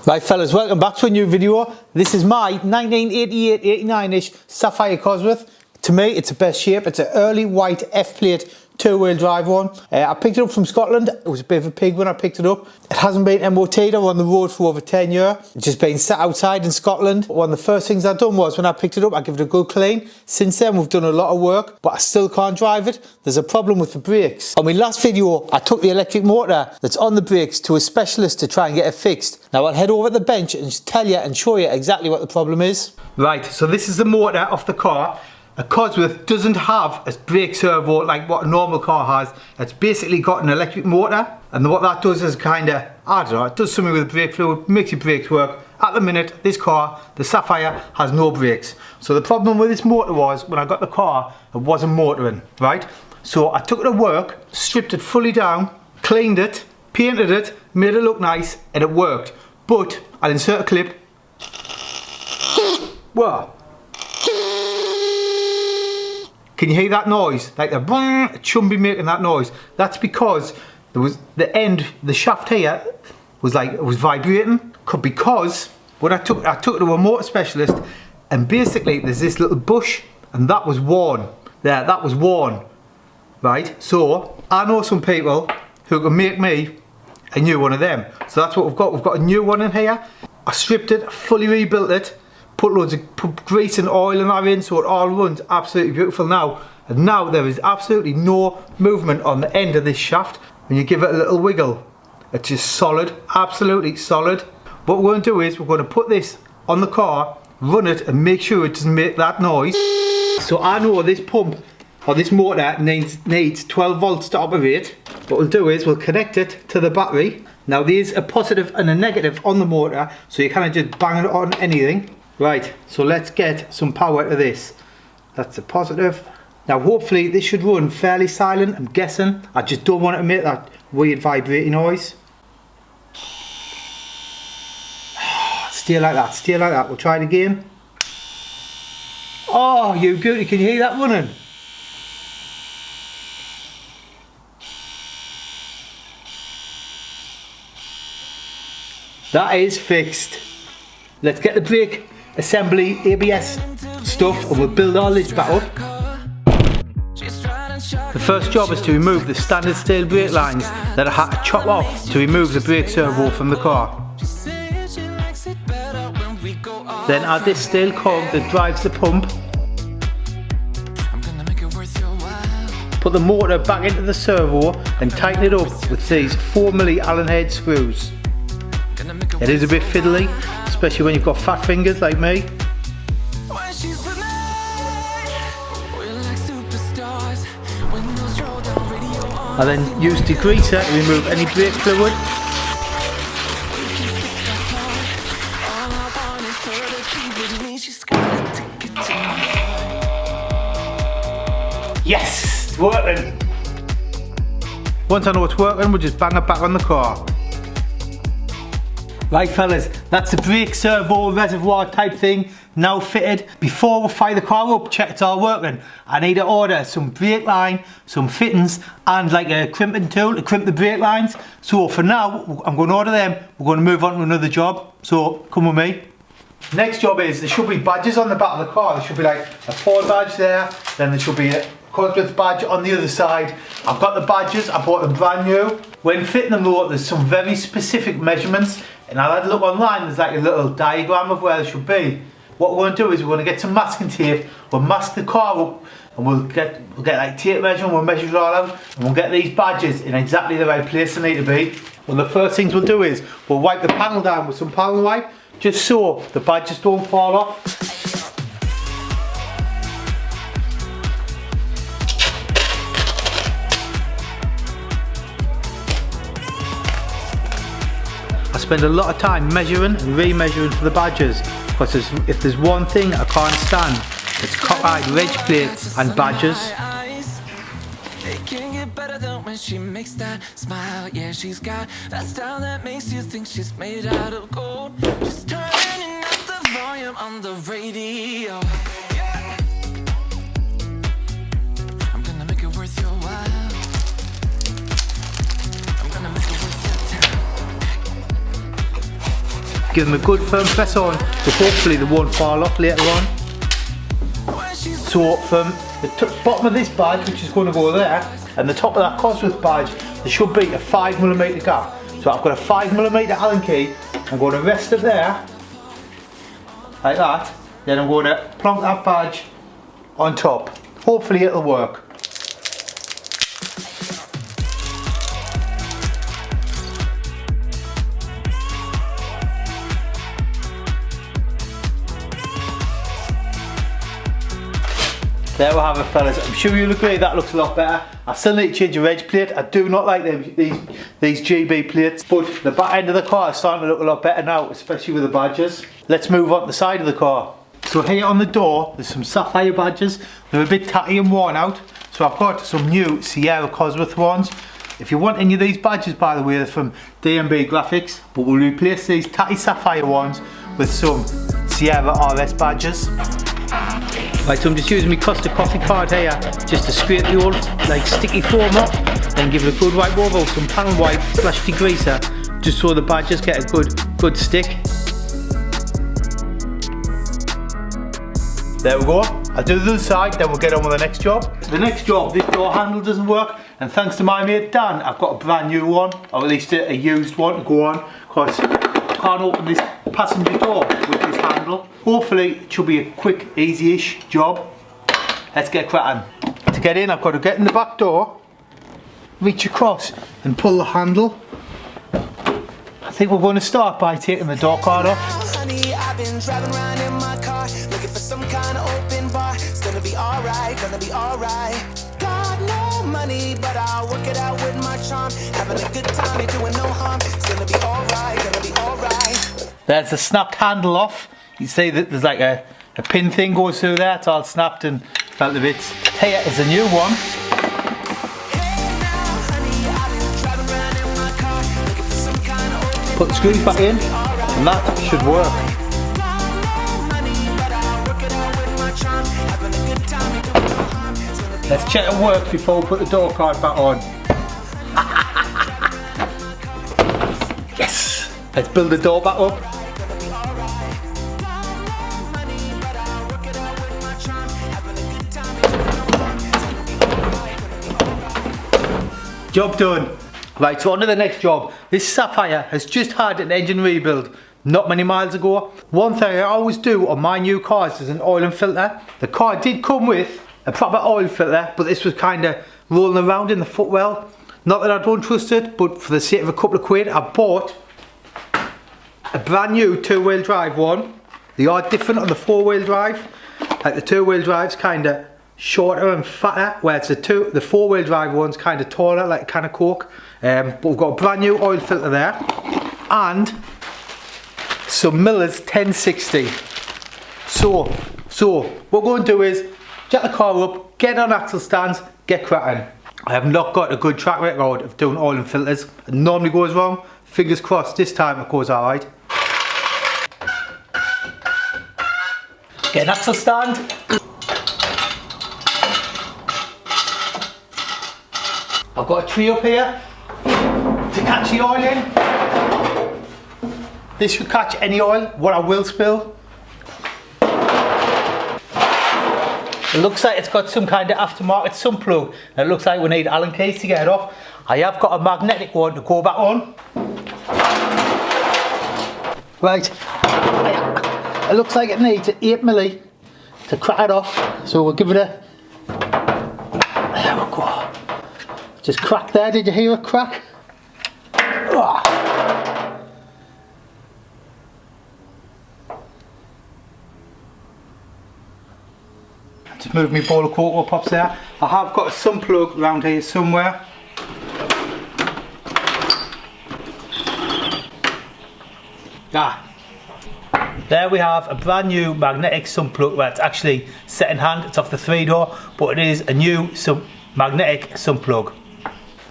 Right fellas, welcome back to a new video. This is my 1988-89ish Sapphire Cosworth. To me, it's the best shape. It's an early white F-plate two-wheel drive one. I picked it up from Scotland. It was a bit of a pig when I picked it up. It hasn't been MOT'd or on the road for over 10 years. It's just been sat outside in Scotland. One of the first things I done was when I picked it up, I give it a good clean. Since then, we've done a lot of work, but I still can't drive it. There's a problem with the brakes. On my last video, I took the electric motor that's on the brakes to a specialist to try and get it fixed. Now I'll head over to the bench and tell you and show you exactly what the problem is. Right, so this is the motor of the car. A Cosworth doesn't have a brake servo like what a normal car has. It's basically got an electric motor, and what that does is kind of, I don't know, it does something with the brake fluid, makes your brakes work. At the minute, this car, the Sapphire, has no brakes. So the problem with this motor was, when I got the car, it wasn't motoring, right? So I took it to work, stripped it fully down, cleaned it, painted it, made it look nice, and it worked. But I'll insert a clip. Whoa. Can you hear that noise? Like it shouldn't be making that noise. That's because there was the shaft here was like, it was vibrating. Because when I took it to a motor specialist, and basically there's this little bush, and that was worn. There, that was worn. Right? So I know some people who can make me a new one of them. So that's what we've got. We've got a new one in here. I stripped it, fully rebuilt it. Put grease and oil and that in, so it all runs absolutely beautiful now. And now there is absolutely no movement on the end of this shaft. When you give it a little wiggle, it's just solid, absolutely solid. What we're going to do is we're going to put this on the car, run it, and make sure it doesn't make that noise. So I know this pump or this motor needs 12 volts to operate. What we'll do is we'll connect it to the battery. Now there's a positive and a negative on the motor, so you can't just bang it on anything. Right, so let's get some power to this. That's a positive. Now hopefully this should run fairly silent, I'm guessing. I just don't want it to make that weird vibrating noise. Stay like that, stay like that. We'll try it again. Oh, you beauty, can you hear that running? That is fixed. Let's get the brake assembly, ABS stuff, and we'll build our lids back up. The first job is to remove the standard steel brake lines that I had to chop off to remove the brake servo from the car. Then add this steel cog that drives the pump. Put the motor back into the servo and tighten it up with these 4mm Allen head screws. It is a bit fiddly, especially when you've got fat fingers like me. I then use degreaser to remove any brake fluid. Yes, it's working. Once I know it's working, we'll just bang it back on the car. Right fellas, that's the brake servo reservoir type thing now fitted. Before we fire the car up, check it's all working, I need to order some brake line, some fittings, and like a crimping tool to crimp the brake lines. So for now, I'm going to order them. We're going to move on to another job, so come with me. Next job is, there should be badges on the back of the car. There should be like a Ford badge there, then there should be a Cosworth badge on the other side. I've got the badges, I bought them brand new. When fitting them though, there's some very specific measurements, and I had a look online, there's like a little diagram of where they should be. What we're going to do is we're going to get some masking tape, we'll mask the car up, and we'll get like tape measure, and we'll measure it all out, and we'll get these badges in exactly the right place they need to be. Well, the first things we'll do is we'll wipe the panel down with some panel wipe, just so the badges don't fall off. I spend a lot of time measuring and re-measuring for the badges, because if there's one thing I can't stand, it's cockeyed reg plates and badges. They can't get better than when she makes that smile. Yeah, she's got that style that makes you think she's made out of gold. Just turning up the volume on the radio. I'm gonna make it worth your while. I'm gonna make it worth your time. give them a good firm press on, so hopefully they won't fall off later on. So from the bottom of this badge, which is going to go there, and the top of that Cosworth badge, there should be a 5mm gap. So I've got a 5mm Allen key. I'm going to rest it there, like that. Then I'm going to plonk that badge on top. Hopefully it'll work. There we have it, fellas. I'm sure you'll agree that looks a lot better. I still need to change the reg plate. I do not like these GB plates, but the back end of the car is starting to look a lot better now, especially with the badges. Let's move on to the side of the car. So here on the door, there's some Sapphire badges. They're a bit tatty and worn out, so I've got some new Sierra Cosworth ones. If you want any of these badges, by the way, they're from D&B Graphics, but we'll replace these tatty Sapphire ones with some Sierra RS badges. Right, so I'm just using my Costa coffee card here just to scrape the old like sticky foam off, then give it a good wipe over with some panel wipe / degreaser, just so the badges get a good stick. There we go. I'll do the other side, then we'll get on with the next job. The next job, this door handle doesn't work, and thanks to my mate Dan, I've got a brand new one, or at least a used one to go on, because I can't open this passenger door with this handle. Hopefully it should be a quick, easy-ish job. Let's get cracking. To get in, I've got to get in the back door, reach across and pull the handle. I think we're going to start by taking the door card off. Honey, I've been driving around in my car, looking for some kind of open bar. It's gonna be alright, gonna be alright. Got no money, but I'll work it out with my charm. Having a good time, you're doing no harm. It's gonna be alright, gonna be alright. There's the snapped handle off. You see that there's like a pin thing goes through there. It's all snapped and felt a bit. Here is a new one. Put the screws back in, and that should work. Let's check it works before we put the door card back on. Yes! Let's build the door back up. Job done. Right, so on to the next job. This Sapphire has just had an engine rebuild not many miles ago. One thing I always do on my new cars is an oil and filter. The car did come with a proper oil filter, but this was kind of rolling around in the footwell. Not that I don't trust it, but for the sake of a couple of quid, I bought a brand new two-wheel drive one. They are different on the four-wheel drive. Like the two-wheel drive's kind of shorter and fatter, whereas the four-wheel drive one's kind of taller, like a can of Coke. But we've got a brand new oil filter there, and some Miller's 1060. So what we're going to do is jack the car up, get on axle stands, get cracking. I have not got a good track record of doing oil and filters. It normally goes wrong. Fingers crossed this time it goes alright. Get an axle stand. I've got a tree up here to catch the oil in. This should catch any oil, what I will spill. It looks like it's got some kind of aftermarket sump plug. And it looks like we need Allen keys to get it off. I have got a magnetic one to go back on. Right, it looks like it needs an 8mm to crack it off. So we'll give it a, there we go. Just crack there, did you hear it crack? Just move my bowl of cocoa pops there. I have got a sump plug around here somewhere. There we have a brand new magnetic sump plug. Well, it's actually second hand, it's off the 3-door, but it is a new magnetic sump plug.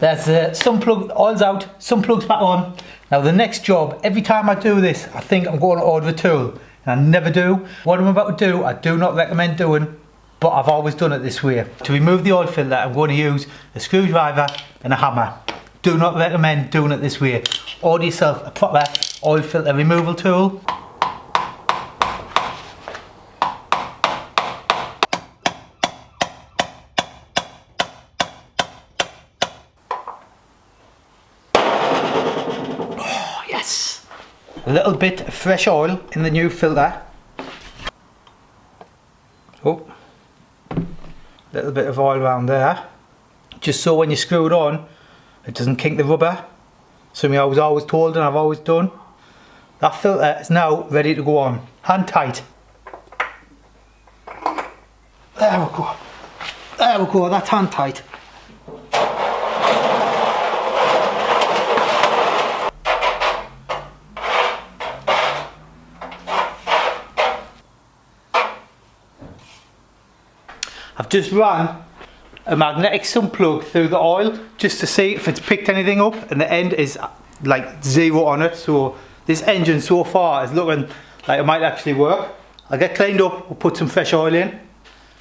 There's the sump plug, oil's out, sump plug's back on. Now the next job, every time I do this, I think I'm going to order a tool, and I never do. What I'm about to do, I do not recommend doing, but I've always done it this way. To remove the oil filter, I'm going to use a screwdriver and a hammer. do not recommend doing it this way. Order yourself a proper oil filter removal tool. Oh yes! A little bit of fresh oil in the new filter. Oh, a little bit of oil around there. Just so when you screw it on, it doesn't kink the rubber. Something I was always told and I've always done. That filter is now ready to go on. Hand tight. There we go. There we go, that's hand tight. I've just run a magnetic sump plug through the oil just to see if it's picked anything up, and the end is like 0 on it, so this engine so far is looking like it might actually work. I'll get cleaned up, we'll put some fresh oil in.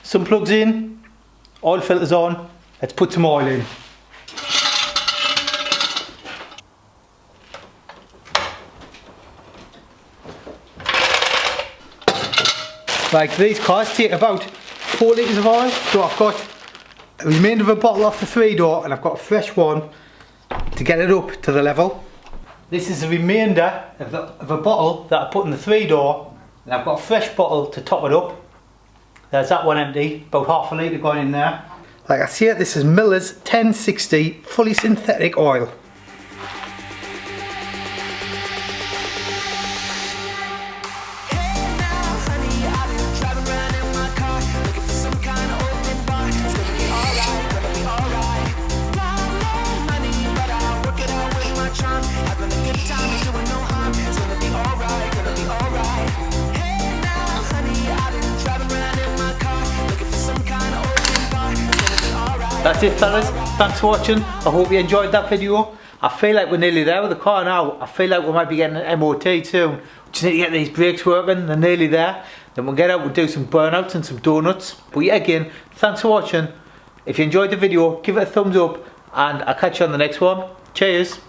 Some plugs in, oil filters on, let's put some oil in. Like these cars take about 4 litres of oil, so I've got a remainder of a bottle off the 3-door and I've got a fresh one to get it up to the level. This is a remainder of a bottle that I put in the 3-door, and I've got a fresh bottle to top it up. There's that one empty, about half a litre going in there. Like I say, this is Miller's 1060 fully synthetic oil. That's it fellas, thanks for watching. I hope you enjoyed that video. I feel like we're nearly there with the car now. I feel like we might be getting an MOT soon. Just need to get these brakes working, they're nearly there. Then we'll get out, we'll do some burnouts and some donuts. But yeah, again, thanks for watching. If you enjoyed the video, give it a thumbs up and I'll catch you on the next one. Cheers.